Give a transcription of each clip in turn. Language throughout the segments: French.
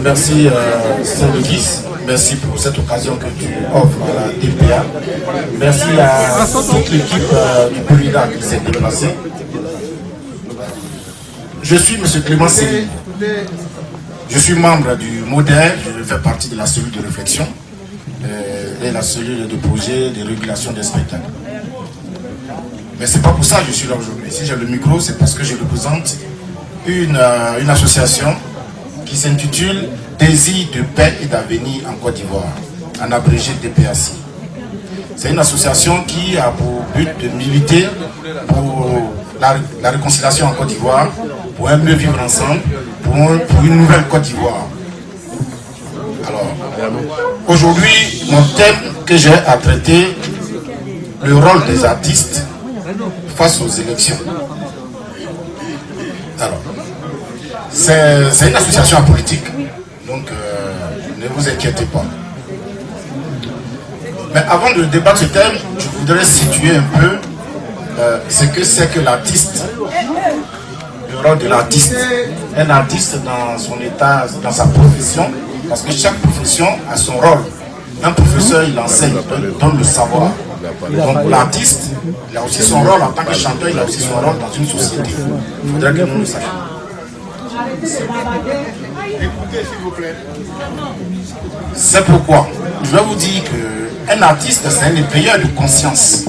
Merci Saint-Légis, merci pour cette occasion que tu offres à la DPA. Merci à toute l'équipe du Polida qui s'est déplacée. Je suis M. Clément Séry. Je suis membre du MODER, je fais partie de la cellule de réflexion et la cellule de projet de régulation des spectacles. Mais c'est pas pour ça que je suis là aujourd'hui. Si j'ai le micro, c'est parce que je représente une association qui s'intitule Désir de paix et d'avenir en Côte d'Ivoire, en abrégé DPAC. C'est une association qui a pour but de militer pour la réconciliation en Côte d'Ivoire, pour un mieux vivre ensemble, pour une nouvelle Côte d'Ivoire. Alors, aujourd'hui, mon thème que j'ai à traiter, le rôle des artistes face aux élections. Alors, c'est une association apolitique, donc ne vous inquiétez pas. Mais avant de débattre ce thème, je voudrais situer un peu ce que c'est que l'artiste, le rôle de l'artiste. Un artiste dans son état, dans sa profession, parce que chaque profession a son rôle. Un professeur, il enseigne, donne le savoir. Donc l'artiste, il a aussi son rôle en tant que chanteur, il a aussi son rôle dans une société. Il faudrait que nous le sachions. Écoutez, s'il vous plaît. C'est pourquoi je vais vous dire qu'un artiste, c'est un éveilleur de conscience.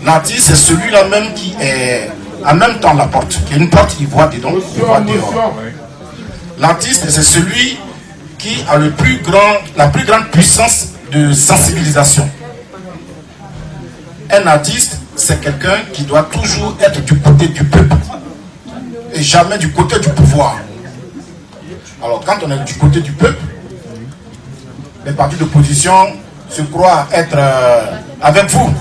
L'artiste, c'est celui-là même qui est en même temps la porte. Il y a une porte, il voit dedans, il voit dehors. L'artiste, c'est celui qui a la plus grande puissance de sensibilisation. Un artiste, c'est quelqu'un qui doit toujours être du côté du peuple et jamais du côté du pouvoir. Alors quand on est du côté du peuple, les partis d'opposition se croient être avec vous.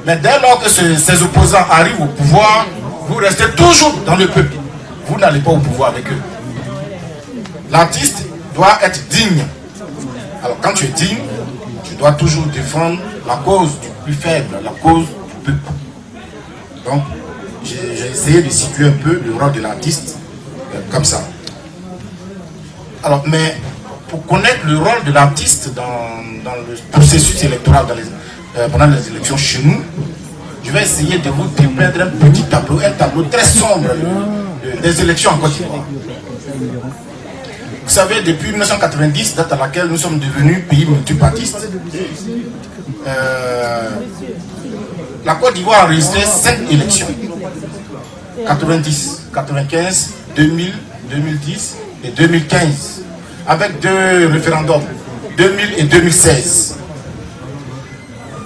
Mais dès lors que ces opposants arrivent au pouvoir, vous restez toujours dans le peuple. Vous n'allez pas au pouvoir avec eux. L'artiste doit être digne. Alors quand tu es digne, tu dois toujours défendre la cause du plus faible, la cause du peuple. Donc j'ai essayé de situer un peu le rôle de l'artiste comme ça. Alors, mais pour connaître le rôle de l'artiste dans le processus électoral pendant les élections chez nous, je vais essayer de vous dépeindre un petit tableau, un tableau très sombre des élections en Côte d'Ivoire. Vous savez, depuis 1990, date à laquelle nous sommes devenus pays multipartiste, la Côte d'Ivoire a enregistré 5 élections. 90, 95, 2000, 2010 et 2015, avec 2 référendums, 2000 et 2016.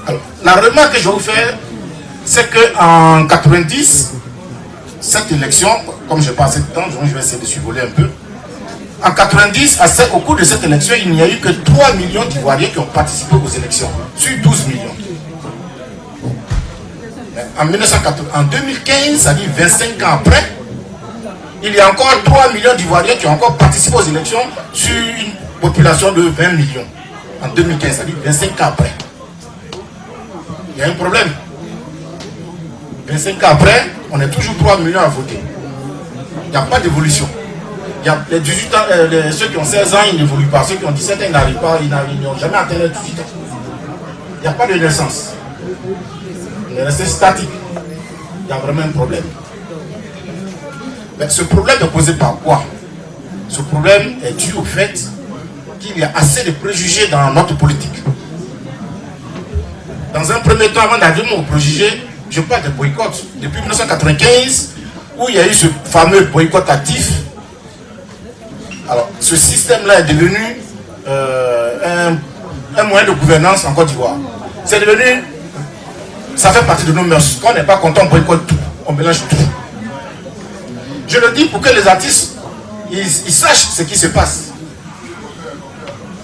Alors, la remarque que je vais vous faire, c'est qu'en 90, cette élection, comme je n'ai pas assez de temps, je vais essayer de survoler un peu. En 90, au cours de cette élection, il n'y a eu que 3 millions d'Ivoiriens qui ont participé aux élections, sur 12 millions. En 2015, ça dit 25 ans après, il y a encore 3 millions d'Ivoiriens qui ont encore participé aux élections sur une population de 20 millions. En 2015, ça dit 25 ans après. Il y a un problème. 25 ans après, on est toujours 3 millions à voter. Il n'y a pas d'évolution. Il y a les 18 ans, ceux qui ont 16 ans, ils n'évoluent pas. Ceux qui ont 17 ans, ils n'arrivent pas, ils n'ont jamais atteint les 18 ans. Il n'y a pas de naissance. On est resté statique. Il y a vraiment un problème. Mais ce problème est posé par quoi? Ce problème est dû au fait qu'il y a assez de préjugés dans notre politique. Dans un premier temps, avant d'arriver aux préjugés, je parle des boycotts. Depuis 1995, où il y a eu ce fameux boycott actif, alors ce système-là est devenu un moyen de gouvernance en Côte d'Ivoire. C'est devenu, ça fait partie de nos mœurs. Quand on n'est pas content, on boycotte tout, on mélange tout. Je le dis pour que les artistes, ils sachent ce qui se passe.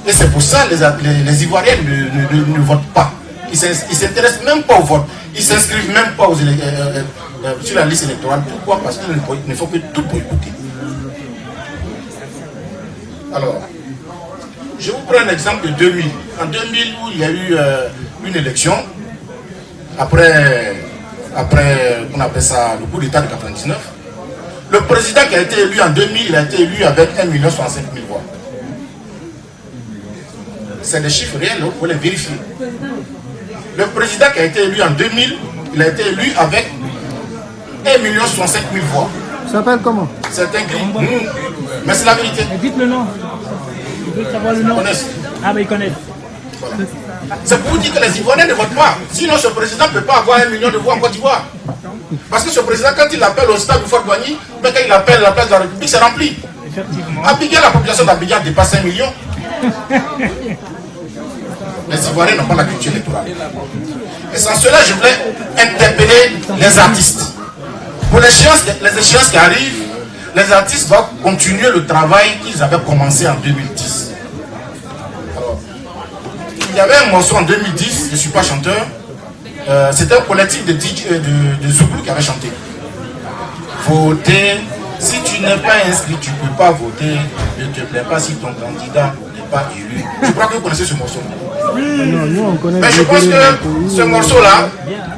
Et c'est pour ça que les Ivoiriens ne votent pas. Ils ne s'intéressent même pas au vote. Ils ne s'inscrivent même pas sur la liste électorale. Pourquoi? Parce qu'il ne faut que tout boycotter. Alors, je vous prends un exemple de 2000. En 2000, où il y a eu une élection, après on appelle ça le coup d'État de 99, Le président qui a été élu en 2000, il a été élu avec 1,65 million de voix. C'est des chiffres réels, vous pouvez les vérifier. Le président qui a été élu en 2000, il a été élu avec 1,65 million de voix. Ça s'appelle comment? C'est un gris. Mais c'est la vérité. Mais dites le nom. Je veux savoir le nom. Ils connaissent. Ah, mais ils connaissent. Voilà. C'est pour vous dire que les Ivoiriens ne votent pas. Sinon, ce président ne peut pas avoir 1 million de voix en Côte d'Ivoire. Parce que ce président, quand il appelle au stade du Fort Douani, mais quand il appelle la place de la République, c'est rempli. Effectivement. Abidjan, la population d'Abidjan dépasse 5 millions. Les Ivoiriens n'ont pas la culture électorale. Et sans cela, je voulais interpeller les artistes. Pour les échéances qui arrivent, les artistes doivent continuer le travail qu'ils avaient commencé en 2010. Alors, il y avait un morceau en 2010, je ne suis pas chanteur, c'était un collectif de Zouglou qui avait chanté. Voter, si tu n'es pas inscrit, tu ne peux pas voter. Ne te plaît pas si ton candidat n'est pas élu. Je crois que vous connaissez ce morceau. Non, nous on connaît. Mais je pense que ce morceau-là,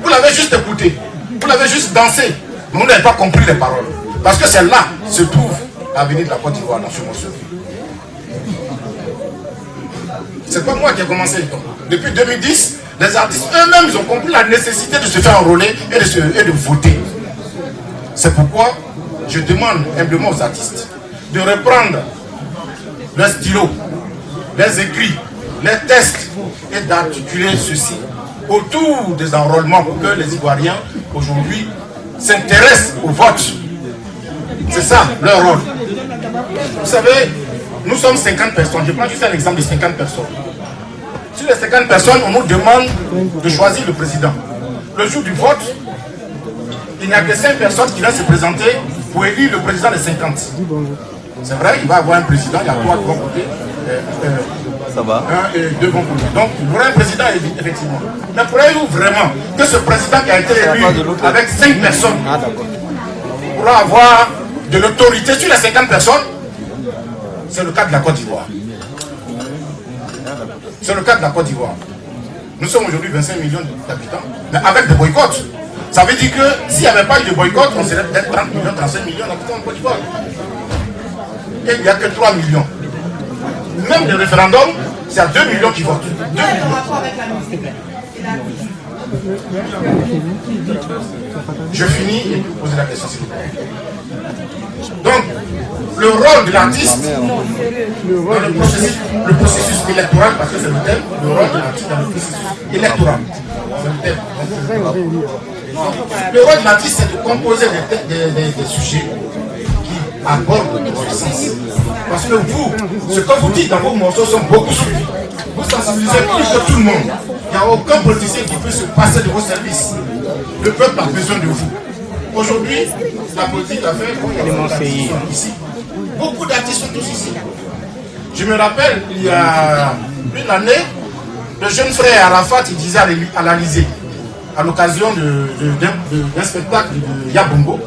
vous l'avez juste écouté, vous l'avez juste dansé, mais vous n'avez pas compris les paroles. Parce que c'est là se trouve l'avenir de la Côte d'Ivoire dans ce morceau. C'est pas moi qui ai commencé. Depuis 2010, les artistes eux-mêmes ils ont compris la nécessité de se faire enrôler et de voter. C'est pourquoi je demande humblement aux artistes de reprendre leurs stylos, leurs écrits, les tests et d'articuler ceci autour des enrôlements pour que les Ivoiriens aujourd'hui s'intéressent au vote. C'est ça leur rôle. Vous savez, nous sommes 50 personnes. Je prends juste un exemple de 50 personnes. Sur les 50 personnes, on nous demande de choisir le président. Le jour du vote, il n'y a que 5 personnes qui viennent se présenter pour élire le président des 50. C'est vrai, il va y avoir un président, il y a 3 qui vont voter. Ça va. 1 et 2 vont voter. Donc, il y aura un président, effectivement. Mais croyez-vous vraiment que ce président qui a été élu avec 5 personnes pourra avoir de l'autorité sur les 50 personnes? C'est le cas de la Côte d'Ivoire. C'est le cas de la Côte d'Ivoire. Nous sommes aujourd'hui 25 millions d'habitants, mais avec des boycotts. Ça veut dire que s'il n'y avait pas eu de boycott, on serait peut-être 30 millions, 35 millions d'habitants en Côte d'Ivoire. Et il n'y a que 3 millions. Même le référendum, c'est à 2 millions qui votent. 2 millions. Je finis et vous posez la question s'il vous plaît. Donc, le rôle de l'artiste dans le processus électoral, parce que c'est le thème, le rôle de l'artiste dans le processus électoral. C'est le thème. Le rôle de l'artiste, c'est de composer des sujets qui abordent votre sens. Parce que vous, ce que vous dites dans vos morceaux sont beaucoup suivis. Vous sensibilisez plus que tout le monde. Il n'y a aucun politicien qui peut se passer de vos services. Le peuple a besoin de vous. Aujourd'hui, la politique a fait ici. Beaucoup d'artistes sont tous ici. Je me rappelle, il y a une année, le jeune frère Arafat, il disait à l'Alizé, à l'occasion d'un spectacle de Yabongo,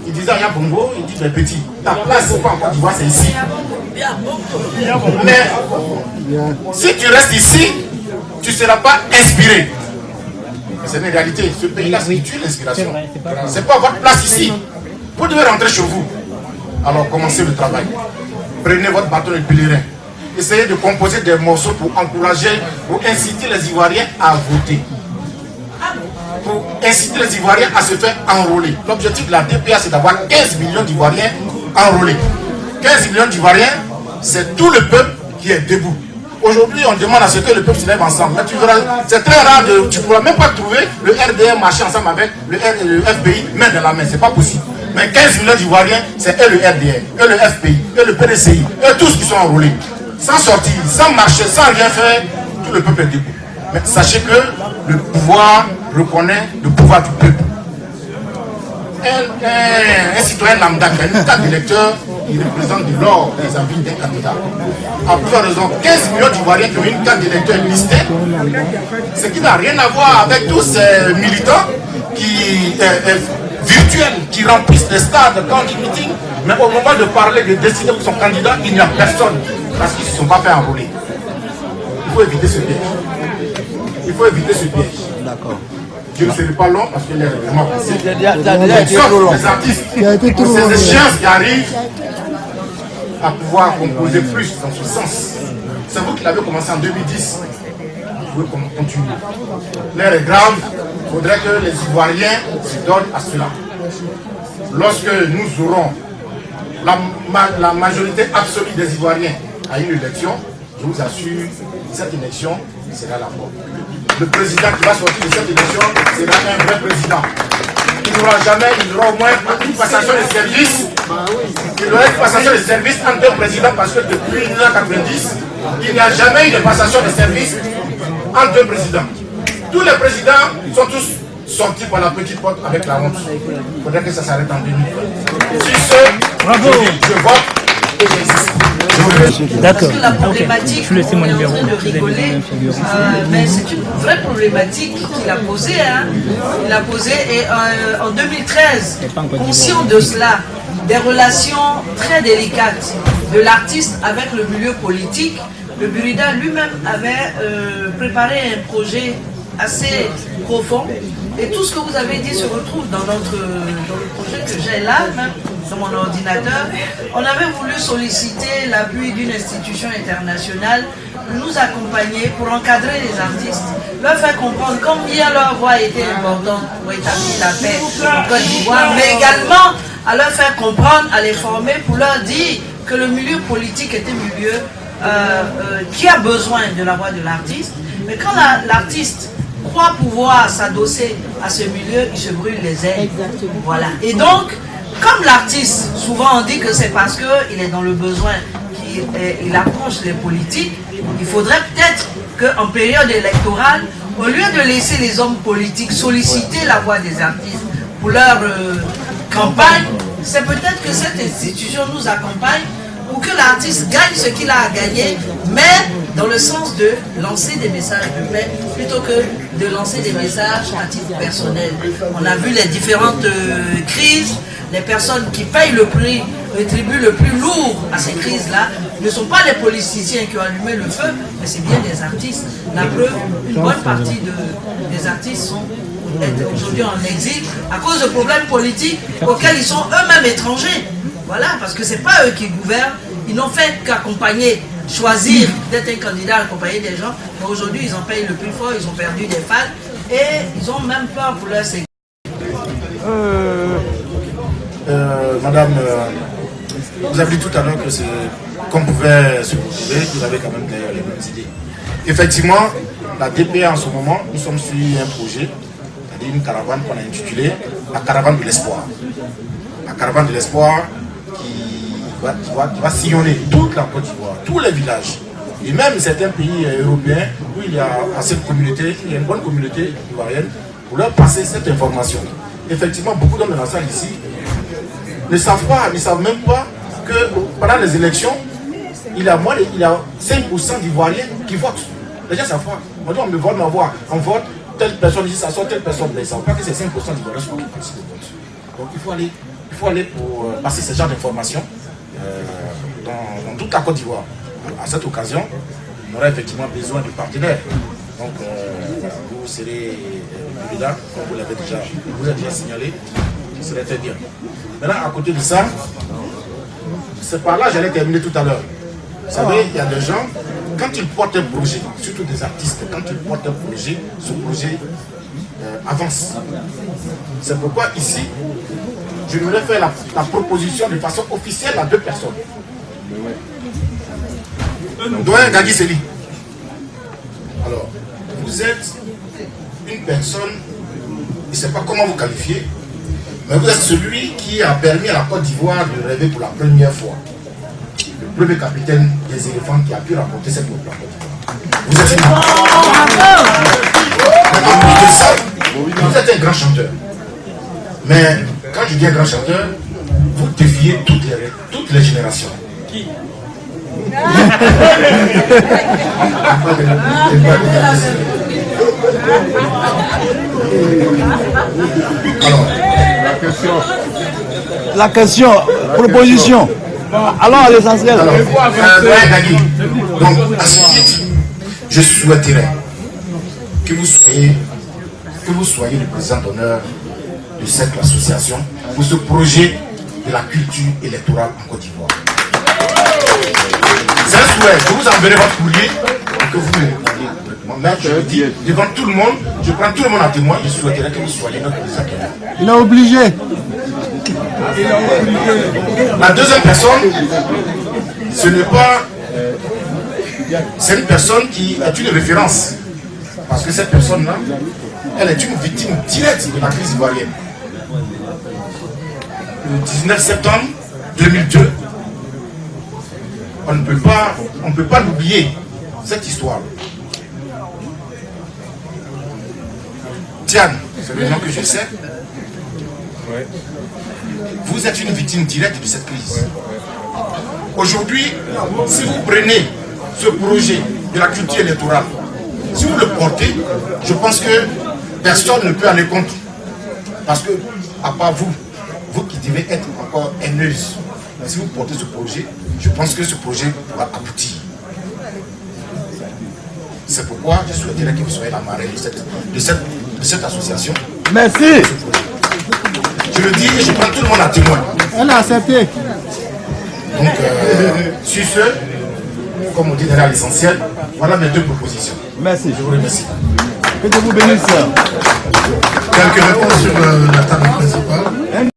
il disait à Yabongo, il dit, mais petit, ta place, c'est pas en Côte d'Ivoire, c'est ici. Mais si tu restes ici, tu ne seras pas inspiré. C'est une réalité. Ce pays-là, c'est l'inspiration. Ce n'est pas votre place ici. Vous devez rentrer chez vous. Alors commencez le travail. Prenez votre bâton de pèlerin. Essayez de composer des morceaux pour encourager, pour inciter les Ivoiriens à voter. Pour inciter les Ivoiriens à se faire enrôler. L'objectif de la DPA, c'est d'avoir 15 millions d'Ivoiriens enrôlés. 15 millions d'Ivoiriens, c'est tout le peuple qui est debout. Aujourd'hui, on demande à ce que le peuple se lève ensemble. Mais tu verras, c'est très rare, tu ne pourras même pas trouver le RDR marcher ensemble avec le FPI, main dans la main. Ce n'est pas possible. Mais 15 millions d'Ivoiriens, c'est eux le RDR, eux le FPI, eux le PDCI, eux tous qui sont enrôlés. Sans sortir, sans marcher, sans rien faire, tout le peuple est debout. Mais sachez que le pouvoir reconnaît le pouvoir du peuple. Un citoyen lambda qui a une carte d'électeur, il représente de l'or des avis d'un candidat. À plusieurs raisons, 15 millions d'Ivoiriens qui ont une carte d'électeur listée, ce qui n'a rien à voir avec tous ces militants virtuels qui remplissent les stades quand ils meeting, mais au moment de parler, de décider pour son candidat, il n'y a personne parce qu'ils ne se sont pas fait enrôler. Il faut éviter ce piège. Il faut éviter ce piège. D'accord. Je ne serai pas long parce que l'air est vraiment passé. Sauf les artistes, Qui a été trop long. ces échéances qui arrivent à pouvoir composer plus dans ce sens. C'est vous qui l'avez commencé en 2010. Vous pouvez continuer. L'air est grave, il faudrait que les Ivoiriens se donnent à cela. Lorsque nous aurons la majorité absolue des Ivoiriens à une élection, je vous assure, cette élection sera la bonne. Le président qui va sortir de cette élection sera un vrai président. Il n'aura jamais, il aura au moins une passation de service. Il aura une passation de service entre deux présidents parce que depuis 1990, il n'y a jamais eu de passation de service entre deux présidents. Tous les présidents sont tous sortis par la petite porte avec la honte. Il faudrait que ça s'arrête en 2020. Si ce, Bravo. je vote et j'existe. D'accord. Parce que la problématique, Je vais laisser mon on est en numéro. train de rigoler, mais c'est une vraie problématique qu'il a posée. Hein. Il a posé et en 2013, conscient de cela, des relations très délicates de l'artiste avec le milieu politique, le Burida lui-même avait préparé un projet assez profond. Et tout ce que vous avez dit se retrouve dans le projet que j'ai là, même sur mon ordinateur. On avait voulu solliciter l'appui d'une institution internationale, nous accompagner pour encadrer les artistes, leur faire comprendre combien leur voix était importante pour établir la paix en Côte d'Ivoire, mais également à leur faire comprendre, à les former pour leur dire que le milieu politique est un milieu qui a besoin de la voix de l'artiste, mais quand l'artiste croit pouvoir s'adosser à ce milieu, il se brûle les ailes. Exactement. Voilà. Et donc, comme l'artiste, souvent on dit que c'est parce qu'il est dans le besoin qu'il approche les politiques, il faudrait peut-être qu'en période électorale, au lieu de laisser les hommes politiques solliciter la voix des artistes pour leur campagne, c'est peut-être que cette institution nous accompagne pour que l'artiste gagne ce qu'il a à gagner, mais dans le sens de lancer des messages de paix plutôt que de lancer des messages à titre personnel. On a vu les différentes crises, les personnes qui payent le prix, le tribut le plus lourd à ces crises-là, ne sont pas les politiciens qui ont allumé le feu, mais c'est bien des artistes. La preuve, une bonne partie des artistes sont aujourd'hui en exil à cause de problèmes politiques auxquels ils sont eux-mêmes étrangers. Voilà, parce que ce n'est pas eux qui gouvernent, ils n'ont fait qu'accompagner, choisir d'être un candidat, accompagner des gens, mais aujourd'hui ils en payent le plus fort, ils ont perdu des fans et ils ont même peur pour leur sécurité. Madame, vous avez dit tout à l'heure que c'est qu'on pouvait se retrouver, vous avez quand même les mêmes idées. Effectivement, la DPA en ce moment, nous sommes sur un projet, c'est-à-dire une caravane qu'on a intitulée la caravane de l'espoir. La caravane de l'espoir qui va sillonner toute la Côte d'Ivoire, tous les villages, et même certains pays européens où il y a cette communauté, il y a une bonne communauté ivoirienne, pour leur passer cette information. Effectivement, beaucoup d'hommes de la salle ici ne savent même pas que pendant les élections, il y a 5% d'Ivoiriens qui votent. Les gens savent pas. On dit on me vote, on vote, telle personne ici, ça sort, telle personne, mais ils ne savent pas que c'est 5% d'Ivoiriens qui participent au vote. Donc il faut aller pour passer ce genre d'informations dans toute la Côte d'Ivoire. À cette occasion, on aura effectivement besoin de partenaires. Donc vous serez là, comme vous l'avez déjà signalé, ce serait très bien. Maintenant, à côté de ça, c'est par là que j'allais terminer tout à l'heure. Vous savez, il y a des gens, quand ils portent un projet, surtout des artistes, quand ils portent un projet, ce projet avance. C'est pourquoi ici, je voudrais faire la proposition de façon officielle à 2 personnes. Doyen Gagui Seli. Alors, vous êtes une personne, je ne sais pas comment vous qualifier, mais vous êtes celui qui a permis à la Côte d'Ivoire de rêver pour la première fois. Le premier capitaine des éléphants qui a pu rapporter cette coupe pour la Côte d'Ivoire. Vous êtes une... En plus de ça, vous êtes un grand chanteur. Mais quand je dis un grand chanteur, vous défiez toutes les générations. Qui? Alors, La question, proposition. Allons à l'essentiel. Donc, ensuite, je souhaiterais que vous soyez que vous soyez le président d'honneur de cette association pour ce projet de la culture électorale en Côte d'Ivoire. C'est un souhait. Je vous enverrai votre courrier pour que vous me répondiez correctement. Mais je le dis devant tout le monde, je prends tout le monde à témoin, je souhaiterais que vous soyez notre président d'honneur. Il a obligé. La deuxième personne, ce n'est pas... C'est une personne qui est une référence. Parce que cette personne-là, elle est une victime directe de la crise ivoirienne. Le 19 septembre 2002, on ne peut pas l'oublier, cette histoire. Diane, c'est le nom que je sais. Vous êtes une victime directe de cette crise. Aujourd'hui, si vous prenez ce projet de la culture électorale, si vous le portez, je pense que personne ne peut aller contre. Parce que, à part vous, vous qui devez être encore haineuse, si vous portez ce projet, je pense que ce projet pourra aboutir. C'est pourquoi je souhaiterais que vous soyez la marraine de cette association. Merci. Je le dis et je prends tout le monde à témoin. Elle a accepté. Donc, sur ce, comme on dit derrière l'essentiel, voilà mes deux propositions. Merci. Je vous remercie. Que Dieu vous bénisse. Quelques réponses sur la table principale.